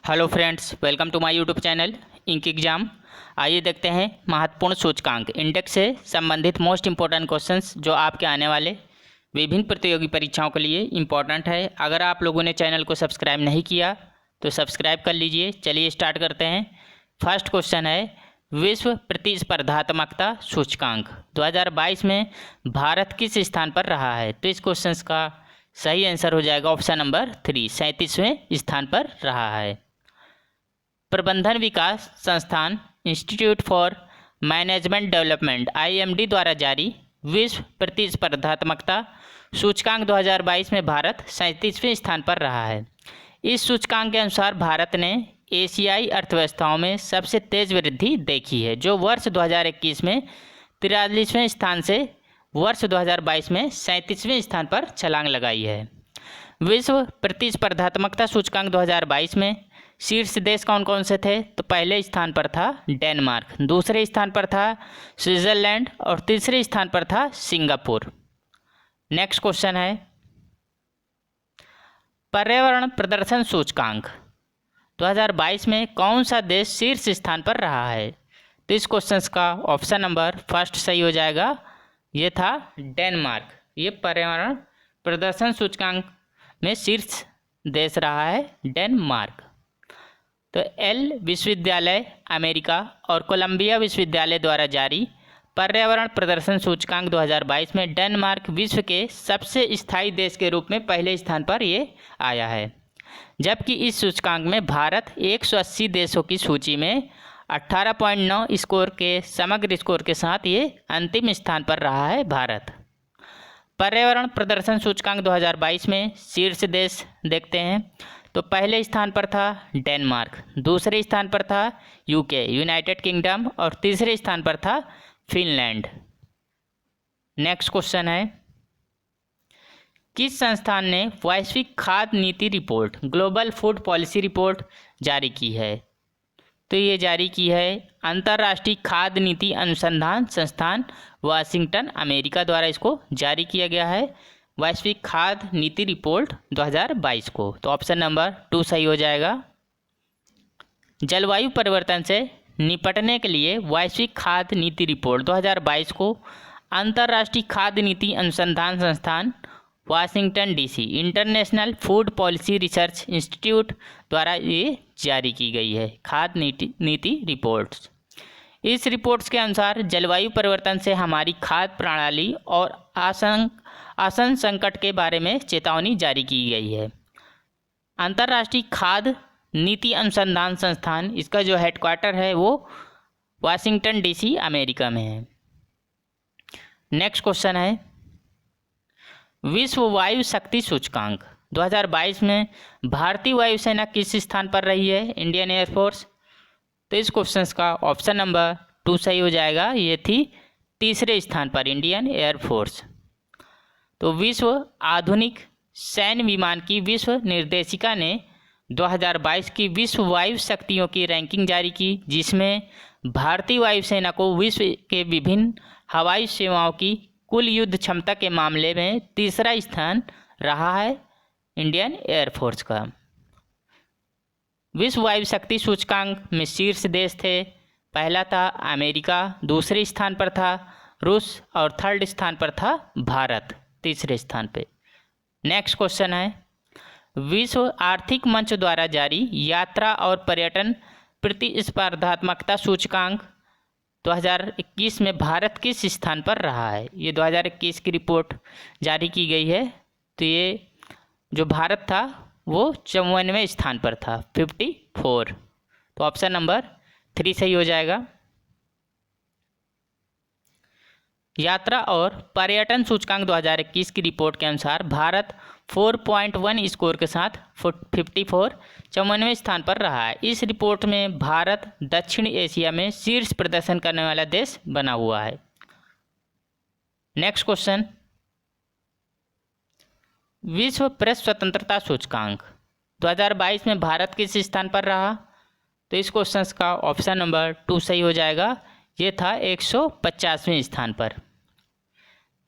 Hello friends, welcome to my YouTube channel ink exam. आइए देखते हैं महत्वपूर्ण सूचकांक इंडेक्स से संबंधित मोस्ट इंपॉर्टेंट क्वेश्चंस जो आपके आने वाले विभिन्न प्रतियोगी परीक्षाओं के लिए इम्पोर्टेंट है। अगर आप लोगों ने चैनल को सब्सक्राइब नहीं किया तो सब्सक्राइब कर लीजिए। चलिए स्टार्ट करते हैं। फर्स्ट क्वेश्चन है, विश्व प्रतिस्पर्धात्मकता सूचकांक 2022 में भारत किस स्थान पर रहा है? तो इस क्वेश्चन का सही आंसर हो जाएगा ऑप्शन नंबर 3, 37वें स्थान पर रहा है। प्रबंधन विकास संस्थान institute for management development IMD द्वारा जारी विश्व प्रतिस्पर्धात्मकता सूचकांक 2022 में भारत 37वें स्थान पर रहा है। इस सूचकांक के अनुसार भारत ने एशियाई अर्थव्यवस्थाओं में सबसे तेज वृद्धि देखी है, जो वर्ष 2021 में 43वें स्थान से वर्ष 2022 में 37वें स्थान पर छलांग लगाई है। विश्व प्रतिस्पर्धात्मकता सूचकांक 2022 में शीर्ष देश कौन कौन से थे? तो पहले स्थान पर था डेनमार्क, दूसरे स्थान पर था स्विट्जरलैंड और तीसरे स्थान पर था सिंगापुर। नेक्स्ट क्वेश्चन है, पर्यावरण प्रदर्शन सूचकांक 2022 में कौन सा देश शीर्ष स्थान पर रहा है? तो इस क्वेश्चन का ऑप्शन नंबर फर्स्ट सही हो जाएगा, ये था डेनमार्क। ये पर्यावरण प्रदर्शन सूचकांक में शीर्ष देश रहा है डेनमार्क। तो एल विश्वविद्यालय अमेरिका और कोलंबिया विश्वविद्यालय द्वारा जारी पर्यावरण प्रदर्शन सूचकांक 2022 में डेनमार्क विश्व के सबसे स्थायी देश के रूप में पहले स्थान पर ये आया है, जबकि इस सूचकांक में भारत 180 देशों की सूची में 18.9 स्कोर के समग्र स्कोर के साथ ये अंतिम स्थान पर रहा है भारत। पर्यावरण प्रदर्शन सूचकांक 2022 में शीर्ष देश देखते हैं। तो पहले स्थान पर था डेनमार्क, दूसरे स्थान पर था यूके यूनाइटेड किंगडम और तीसरे स्थान पर था फिनलैंड। नेक्स्ट क्वेश्चन है, किस संस्थान ने वैश्विक खाद्य नीति report global food policy report जारी की है? तो ये जारी की है अंतर्राष्ट्रीय खाद्य नीति अनुसंधान संस्थान वाशिंगटन अमेरिका द्वारा इसको जारी किया गया है, वैश्विक खाद्य नीति रिपोर्ट 2022 को। तो ऑप्शन नंबर 2 सही हो जाएगा। जलवायु परिवर्तन से निपटने के लिए वैश्विक खाद्य नीति रिपोर्ट 2022 को अंतर्राष्ट्रीय खाद्य नीति अनुसंधान संस्थान Washington DC international food policy research institute द्वारा ये जारी की गई है खाद्य नीति रिपोर्ट्स। इस रिपोर्ट्स के अनुसार जलवायु परिवर्तन से हमारी खाद्य प्रणाली और आसन संकट के बारे में चेतावनी जारी की गई है। अंतर्राष्ट्रीय खाद्य नीति अनुसंधान संस्थान, इसका जो हेडक्वार्टर है वो वाशिंगटन DC अमेरिका में है। नेक्स्ट क्वेश्चन है, विश्व वायु शक्ति सूचकांक 2022 में भारतीय वायुसेना किस स्थान पर रही है? Indian air force. तो इस क्वेश्चन का ऑप्शन नंबर 2 सही हो जाएगा, ये थी तीसरे स्थान पर इंडियन एयरफोर्स। तो विश्व आधुनिक सैन्य विमान की विश्व निर्देशिका ने 2022 की विश्व वायु शक्तियों की रैंकिंग जारी की, जिसमें भारतीय वायुसेना को विश्व के विभिन्न हवाई सेवाओं की कुल युद्ध क्षमता के मामले में तीसरा स्थान रहा है इंडियन एयरफोर्स का। विश्व वायु शक्ति सूचकांक में शीर्ष देश थे, पहला था अमेरिका, दूसरे स्थान पर था रूस और थर्ड स्थान पर था भारत तीसरे स्थान पे। नेक्स्ट क्वेश्चन है, विश्व आर्थिक मंच द्वारा जारी यात्रा और पर्यटन प्रतिस्पर्धात्मकता सूचकांक 2021 में भारत किस स्थान पर रहा है? ये 2021 की रिपोर्ट जारी की गई है। तो ये जो भारत था वो 54वें स्थान पर था, 54। तो ऑप्शन नंबर 3 सही हो जाएगा। यात्रा और पर्यटन सूचकांक 2021 की रिपोर्ट के अनुसार भारत 4.1 स्कोर के साथ 54वें स्थान पर रहा है। इस रिपोर्ट में भारत दक्षिण एशिया में शीर्ष प्रदर्शन करने वाला देश बना हुआ है। नेक्स्ट क्वेश्चन, विश्व प्रेस स्वतंत्रता सूचकांक 2022 में भारत किस स्थान पर रहा? तो इस क्वेश्चन का ऑप्शन नंबर 2 सही हो जाएगा, ये था 150वें स्थान पर।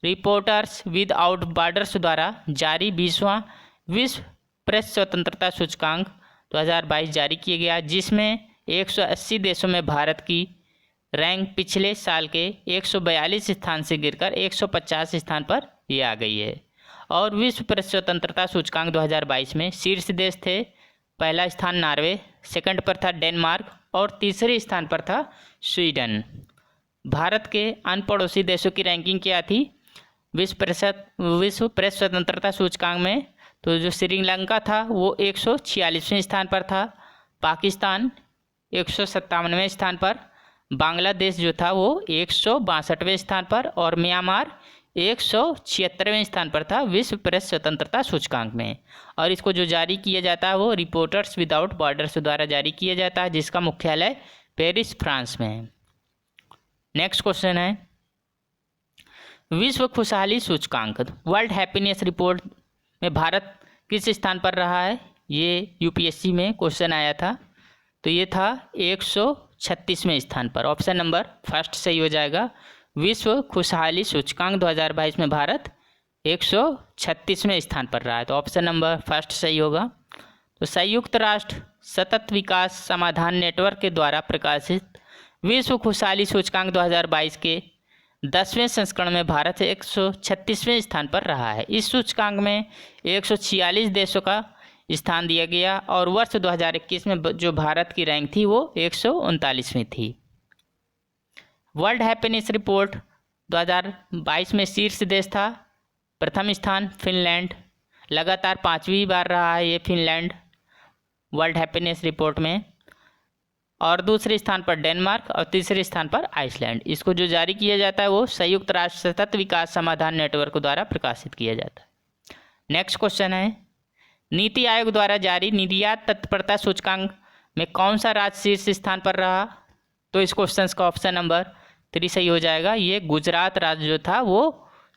रिपोर्टर्स विदाउट बॉर्डर्स द्वारा जारी 20वां विश्व प्रेस स्वतंत्रता सूचकांक 2022 जारी किया गया, जिसमें 180 देशों में भारत की रैंक पिछले साल के 142 स्थान से गिरकर 150 स्थान पर ये आ गई है। और विश्व प्रेस स्वतंत्रता सूचकांक 2022 में शीर्ष देश थे, पहला स्थान नॉर्वे, सेकंड पर था डेनमार्क और तीसरे स्थान पर था स्वीडन। भारत के अन्य पड़ोसी देशों की रैंकिंग क्या थी विश्व प्रेस स्वतंत्रता सूचकांक में? तो जो श्रीलंका था वो 146वें स्थान पर था, पाकिस्तान 157वें स्थान पर, बांग्लादेश जो था वो 162वें स्थान पर और म्यांमार 176वें स्थान पर था विश्व प्रेस स्वतंत्रता सूचकांक में। और इसको जो जारी किया जाता है वो रिपोर्टर्स विदाउट बॉर्डर्स द्वारा जारी किया जाता है, जिसका मुख्यालय पेरिस, फ्रांस में है। नेक्स्ट क्वेश्चन है, विश्व खुशहाली सूचकांक वर्ल्ड हैप्पीनेस रिपोर्ट में भारत किस स्थान पर रहा है? ये यूपीएससी में क्वेश्चन आया था, तो ये था 136वें स्थान पर। ऑप्शन नंबर फर्स्ट सही हो जाएगा। विश्व खुशहाली सूचकांक 2022 में भारत 136वें स्थान पर रहा है, तो ऑप्शन नंबर फर्स्ट सही होगा। तो संयुक्त राष्ट्र सतत विकास समाधान नेटवर्क के द्वारा प्रकाशित विश्व खुशहाली सूचकांक 2022 के 10वें संस्करण में भारत 136वें स्थान पर रहा है। इस सूचकांक में 146 देशों का स्थान दिया गया और वर्ष 2021 में जो भारत की रैंक थी वो 139वीं थी। वर्ल्ड हैप्पीनेस रिपोर्ट 2022 में शीर्ष देश था, प्रथम स्थान फिनलैंड, लगातार 5वीं बार रहा है ये फिनलैंड वर्ल्ड हैप्पीनेस रिपोर्ट में, और दूसरे स्थान पर डेनमार्क और तीसरे स्थान पर आइसलैंड। इसको जो जारी किया जाता है वो संयुक्त राष्ट्र सतत विकास समाधान नेटवर्क द्वारा प्रकाशित किया जाता है। नेक्स्ट क्वेश्चन है, नीति आयोग द्वारा जारी निर्यात तत्परता सूचकांक में कौन सा राज्य शीर्ष स्थान पर रहा? तो इस क्वेश्चन का ऑप्शन नंबर 3 सही हो जाएगा। ये गुजरात राज्य जो था वो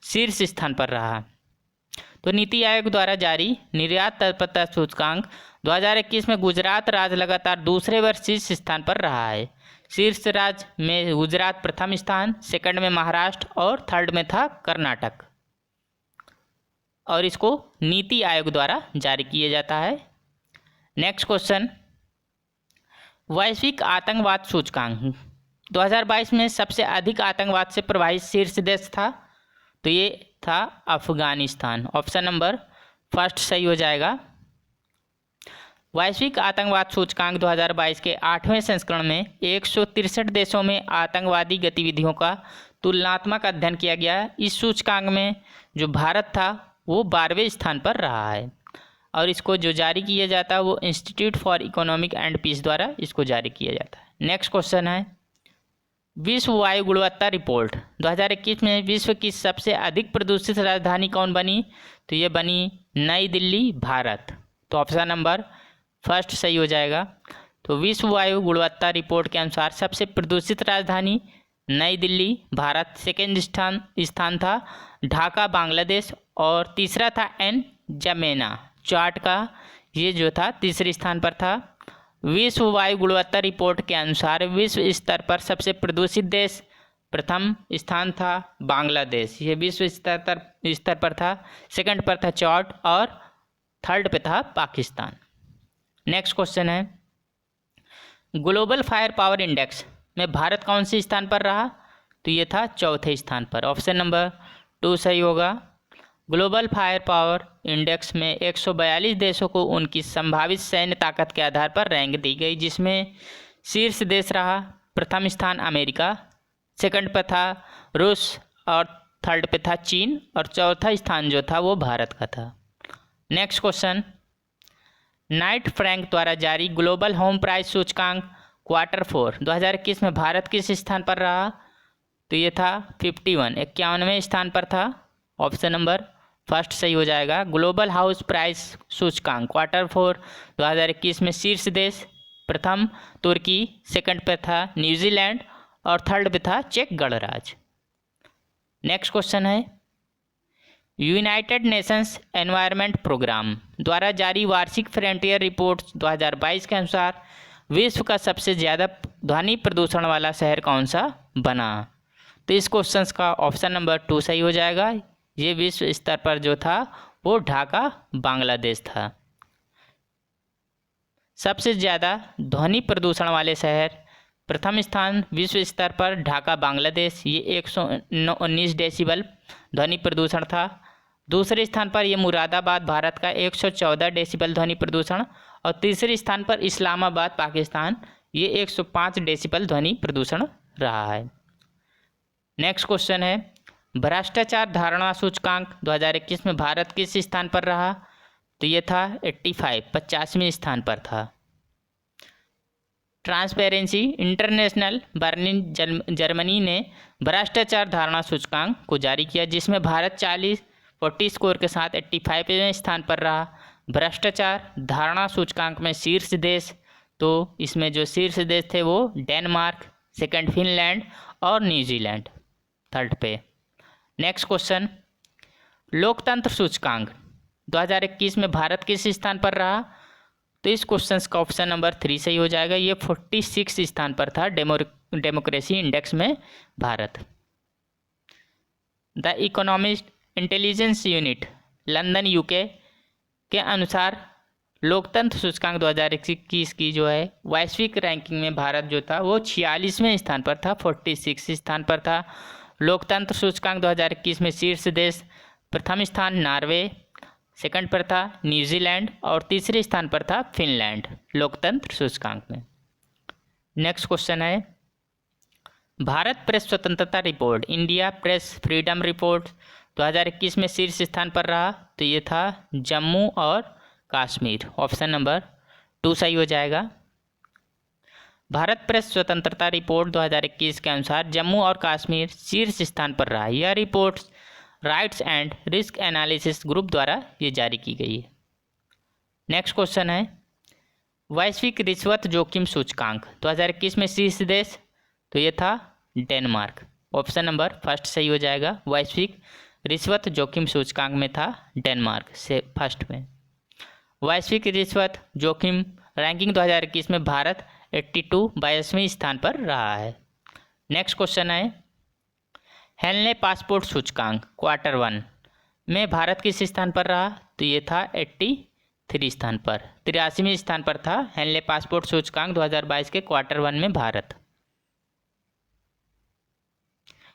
शीर्ष स्थान पर रहा। तो नीति आयोग द्वारा जारी निर्यात तत्परता सूचकांक 2021 में गुजरात राज्य लगातार दूसरे वर्ष शीर्ष स्थान पर रहा है। शीर्ष राज्य में गुजरात प्रथम स्थान, सेकंड में महाराष्ट्र और थर्ड में था कर्नाटक। और इसको नीति आयोग द्वारा जारी किया जाता है। नेक्स्ट क्वेश्चन, वैश्विक आतंकवाद सूचकांक 2022 में सबसे अधिक आतंकवाद से प्रभावित शीर्ष देश था, तो ये था अफगानिस्तान। ऑप्शन नंबर फर्स्ट सही हो जाएगा। वैश्विक आतंकवाद सूचकांक 2022 के 8वें संस्करण में 163 देशों में आतंकवादी गतिविधियों का तुलनात्मक अध्ययन किया गया। इस सूचकांक में जो भारत था वो 12वें स्थान पर रहा है और इसको जो जारी किया जाता है वो institute for economic and peace द्वारा इसको जारी किया जाता है। नेक्स्ट क्वेश्चन है, विश्व वायु गुणवत्ता रिपोर्ट 2021 में विश्व की सबसे अधिक प्रदूषित राजधानी कौन बनी? तो ये बनी नई दिल्ली, भारत। तो ऑप्शन नंबर फर्स्ट सही हो जाएगा। तो विश्व वायु गुणवत्ता रिपोर्ट के अनुसार सबसे प्रदूषित राजधानी नई दिल्ली, भारत। सेकेंड स्थान था ढाका, बांग्लादेश और तीसरा था जमेना, चार्ट का ये जो था तीसरे स्थान पर था। विश्व वायु गुणवत्ता रिपोर्ट के अनुसार विश्व स्तर पर सबसे प्रदूषित देश प्रथम स्थान था बांग्लादेश, ये विश्व स्तर पर था। सेकंड पर था चार्ट और थर्ड पे था पाकिस्तान। नेक्स्ट क्वेश्चन है, ग्लोबल फायर पावर इंडेक्स में भारत कौन से स्थान पर रहा? तो ये था चौथे स्थान पर। ऑप्शन नंबर 2 सही होगा। ग्लोबल फायर पावर इंडेक्स में 142 देशों को उनकी संभावित सैन्य ताकत के आधार पर रैंक दी गई, जिसमें शीर्ष देश रहा प्रथम स्थान अमेरिका, सेकंड पर था रूस और थर्ड पे था चीन और चौथा स्थान जो था वो भारत का था। नेक्स्ट क्वेश्चन, नाइट फ्रैंक द्वारा जारी ग्लोबल होम प्राइस सूचकांक Q4 2021 में भारत किस स्थान पर रहा? तो ये था 51वें स्थान पर था। ऑप्शन नंबर फर्स्ट सही हो जाएगा। ग्लोबल हाउस प्राइस सूचकांक Q4 2021 में शीर्ष देश प्रथम तुर्की, सेकंड पे था न्यूजीलैंड और थर्ड पे था चेक गणराज्य। नेक्स्ट क्वेश्चन है, यूनाइटेड नेशंस एनवायरनमेंट प्रोग्राम द्वारा जारी वार्षिक फ्रंटियर रिपोर्ट 2022 के अनुसार विश्व का सबसे ज़्यादा ध्वनि प्रदूषण वाला शहर कौन सा बना? तो इस क्वेश्चन का ऑप्शन नंबर 2 सही हो जाएगा। ये विश्व स्तर पर जो था वो ढाका, बांग्लादेश था। सबसे ज़्यादा ध्वनि प्रदूषण वाले शहर, प्रथम स्थान विश्व स्तर पर ढाका बांग्लादेश, ये 119 डेसिबल ध्वनि प्रदूषण था। दूसरे स्थान पर ये मुरादाबाद भारत का 114 डेसिबल ध्वनि प्रदूषण, और तीसरे स्थान पर इस्लामाबाद पाकिस्तान, ये 105 डेसिबल ध्वनि प्रदूषण रहा है। नेक्स्ट क्वेश्चन है, भ्रष्टाचार धारणा सूचकांक 2021 में भारत किस स्थान पर रहा? तो ये था 85, 85वें स्थान पर था। ट्रांसपेरेंसी इंटरनेशनल बर्लिन जर्मनी ने भ्रष्टाचार धारणा सूचकांक को जारी किया, जिसमें भारत 40 स्कोर के साथ 85वें स्थान पर रहा। भ्रष्टाचार धारणा सूचकांक में शीर्ष देश, तो इसमें जो शीर्ष देश थे वो डेनमार्क, सेकंड फिनलैंड और न्यूजीलैंड थर्ड पे। नेक्स्ट क्वेश्चन, लोकतंत्र सूचकांक 2021 में भारत किस स्थान पर रहा? तो इस क्वेश्चन का ऑप्शन नंबर 3 सही हो जाएगा। ये 46 स्थान पर था डेमोक्रेसी इंडेक्स में Bharat. The economist intelligence unit London UK के अनुसार लोकतंत्र सूचकांक 2021 की जो है वैश्विक रैंकिंग में भारत जो था वो 46वें स्थान पर था, 46 स्थान पर था। लोकतंत्र सूचकांक 2021 में शीर्ष देश, प्रथम स्थान नॉर्वे, सेकंड पर था न्यूजीलैंड और तीसरे स्थान पर था फिनलैंड लोकतंत्र सूचकांक में। नेक्स्ट क्वेश्चन है, भारत प्रेस स्वतंत्रता report, India press freedom report 2021 में शीर्ष स्थान पर रहा। तो ये था जम्मू और कश्मीर, ऑप्शन नंबर 2 सही हो जाएगा। भारत प्रेस स्वतंत्रता रिपोर्ट 2021 के अनुसार जम्मू और कश्मीर शीर्ष स्थान पर रहा। यह report rights and risk analysis group द्वारा ये जारी की गई है। नेक्स्ट क्वेश्चन है, वैश्विक रिश्वत जोखिम सूचकांक 2021 में शीर्ष देश, तो ये था डेनमार्क, ऑप्शन नंबर 1 सही हो जाएगा। वैश्विक रिश्वत जोखिम सूचकांक में था डेनमार्क से फर्स्ट में। वैश्विक रिश्वत जोखिम रैंकिंग 2021 में भारत 82वें स्थान पर रहा है। नेक्स्ट क्वेश्चन है, हेनले पासपोर्ट सूचकांक Q1 में भारत किस स्थान पर रहा? तो ये था 83 स्थान पर, 83वें स्थान पर था हेनले पासपोर्ट सूचकांक 2022 के Q1 में भारत।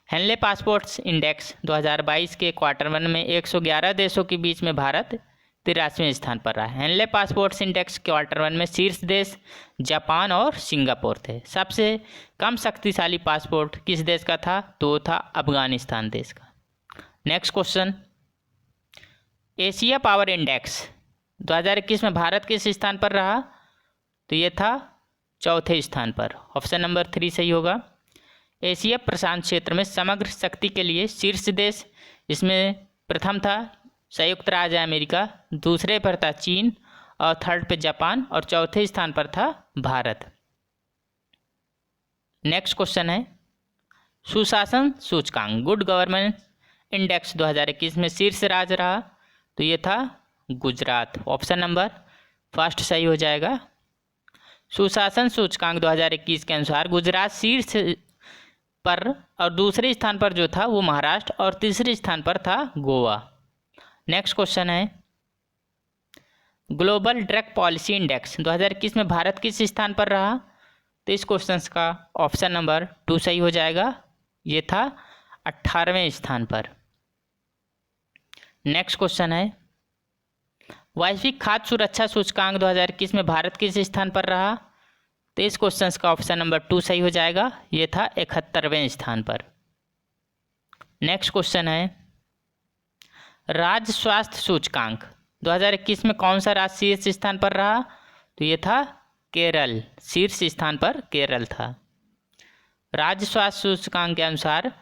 हेनले पासपोर्ट्स इंडेक्स 2022 के Q1 में 111 देशों के बीच में भारत 83वें स्थान पर रहा। हेनले पासपोर्ट्स इंडेक्स Q1 में शीर्ष देश जापान और सिंगापुर थे। सबसे कम शक्तिशाली पासपोर्ट किस देश का था? तो वो था अफगानिस्तान देश का। Next question, Asia power index 2021 में भारत किस स्थान पर रहा? तो ये था चौथे स्थान पर, ऑप्शन नंबर 3 सही होगा। एशिया प्रशांत क्षेत्र में समग्र शक्ति के लिए शीर्ष देश, इसमें प्रथम था संयुक्त राज्य अमेरिका, दूसरे पर था चीन और थर्ड पे जापान और चौथे स्थान पर था भारत। नेक्स्ट क्वेश्चन है, सुशासन सूचकांक गुड गवर्नेंस इंडेक्स 2021 में शीर्ष राज्य रहा। तो ये था गुजरात, ऑप्शन नंबर 1 सही हो जाएगा। सुशासन सूचकांक 2021 के अनुसार गुजरात शीर्ष पर और दूसरे स्थान पर जो था वो महाराष्ट्र और तीसरे स्थान पर था गोवा। नेक्स्ट क्वेश्चन है, ग्लोबल ड्रग पॉलिसी इंडेक्स 2021 में भारत किस स्थान पर रहा? तो इस क्वेश्चन का ऑप्शन नंबर 2 सही हो जाएगा। ये था 18वें स्थान पर। नेक्स्ट क्वेश्चन है, वैश्विक खाद्य सुरक्षा सूचकांक 2021 में भारत किस स्थान पर रहा? तो इस क्वेश्चन का ऑप्शन नंबर 2 सही हो जाएगा। ये था 71वें स्थान पर। नेक्स्ट क्वेश्चन है, राज्य स्वास्थ्य सूचकांक 2021 में कौन सा राज्य शीर्ष स्थान पर रहा? तो ये था केरल, शीर्ष स्थान पर केरल था। राज्य स्वास्थ्य सूचकांक के अनुसार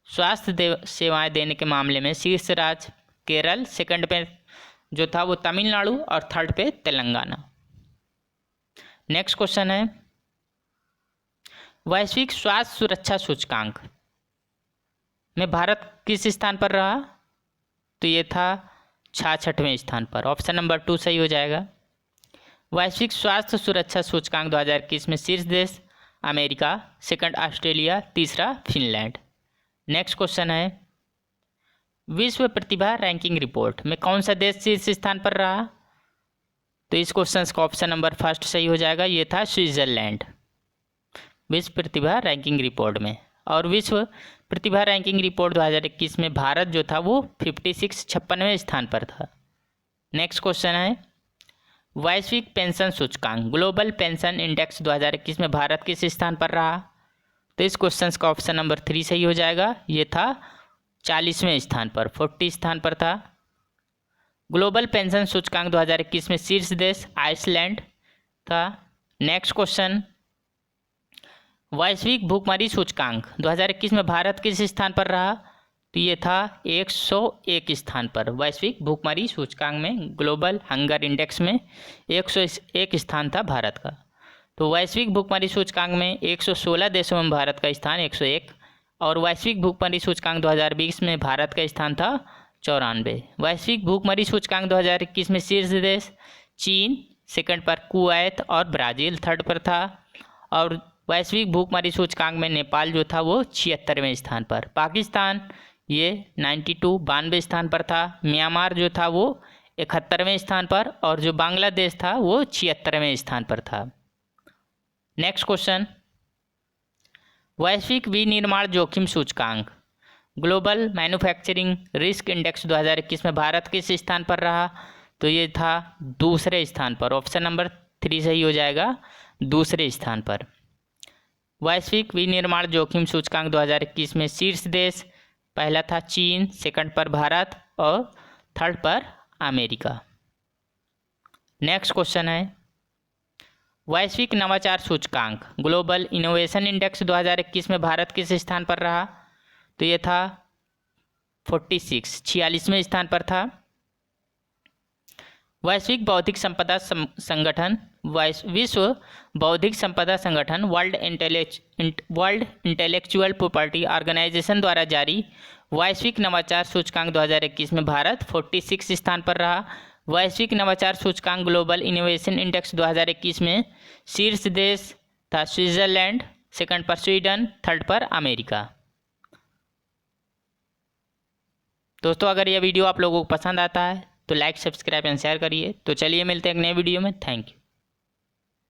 स्वास्थ्य सेवाएं देने के मामले में शीर्ष राज्य केरल, सेकंड पे जो था वो तमिलनाडु और थर्ड पे तेलंगाना। नेक्स्ट क्वेश्चन है, वैश्विक स्वास्थ्य सुरक्षा सूचकांक में भारत किस स्थान पर रहा? तो ये था 66वें स्थान पर, ऑप्शन नंबर 2 सही हो जाएगा। वैश्विक स्वास्थ्य सुरक्षा सूचकांक 2021 में शीर्ष देश अमेरिका, सेकंड ऑस्ट्रेलिया, तीसरा फिनलैंड। नेक्स्ट क्वेश्चन है, विश्व प्रतिभा रैंकिंग रिपोर्ट में कौन सा देश शीर्ष स्थान पर रहा? तो इस क्वेश्चन का ऑप्शन नंबर फर्स्ट सही हो जाएगा, ये था स्विट्जरलैंड विश्व प्रतिभा रैंकिंग रिपोर्ट में। और विश्व प्रतिभा रैंकिंग रिपोर्ट 2021 में भारत जो था वो 56वें स्थान पर था। नेक्स्ट क्वेश्चन है वैश्विक पेंशन सूचकांक ग्लोबल पेंशन इंडेक्स 2021 में भारत किस स्थान पर रहा? तो इस क्वेश्चन का ऑप्शन नंबर 3 सही हो जाएगा, ये था 40वें स्थान पर, 40 स्थान पर था। ग्लोबल पेंशन सूचकांक 2021 में शीर्ष देश आइसलैंड था। नेक्स्ट क्वेश्चन वैश्विक भूखमरी सूचकांक 2021 में भारत किस स्थान पर रहा? तो ये था 101 स्थान पर। वैश्विक भूखमरी सूचकांक में ग्लोबल हंगर इंडेक्स में 101 स्थान था भारत का। तो वैश्विक भूखमरी सूचकांक में 116 देशों में भारत का स्थान 101 और वैश्विक भूखमरी सूचकांक 2020 में भारत का स्थान था 94। वैश्विक भूखमरी सूचकांक 2021 में शीर्ष देश चीन, सेकंड पर कुवैत और ब्राज़ील थर्ड पर था। और वैश्विक भूखमरी सूचकांक में नेपाल जो था वो 76वें स्थान पर। पाकिस्तान ये 92 स्थान पर था। म्यांमार जो था वो 71वें स्थान पर और जो बांग्लादेश था वो 76वें स्थान पर था। नेक्स्ट क्वेश्चन वैश्विक विनिर्माण जोखिम सूचकांक ग्लोबल मैन्युफैक्चरिंग रिस्क इंडेक्स 2021 में भारत किस स्थान पर रहा? तो ये था दूसरे स्थान पर। ऑप्शन नंबर 3 सही हो जाएगा, दूसरे स्थान पर। वैश्विक विनिर्माण जोखिम सूचकांक 2021 में शीर्ष देश पहला था चीन, सेकंड पर भारत और थर्ड पर अमेरिका। नेक्स्ट क्वेश्चन है वैश्विक नवाचार सूचकांक ग्लोबल इनोवेशन इंडेक्स 2021 में भारत किस स्थान पर रहा? तो ये था 46वें स्थान पर था। वैश्विक बौद्धिक संपदा संगठन विश्व बौद्धिक संपदा संगठन वर्ल्ड इंटेलेक्चुअल प्रॉपर्टी ऑर्गेनाइजेशन द्वारा जारी वैश्विक नवाचार सूचकांक 2021 में भारत 46 स्थान पर रहा। वैश्विक नवाचार सूचकांक ग्लोबल इनोवेशन इंडेक्स 2021 में शीर्ष देश था स्विट्जरलैंड, सेकंड पर स्वीडन, थर्ड पर अमेरिका। दोस्तों अगर यह वीडियो आप लोगों को पसंद आता है तो लाइक, सब्सक्राइब एंड शेयर करिए। तो चलिए मिलते हैं एक नए वीडियो में। Thank you.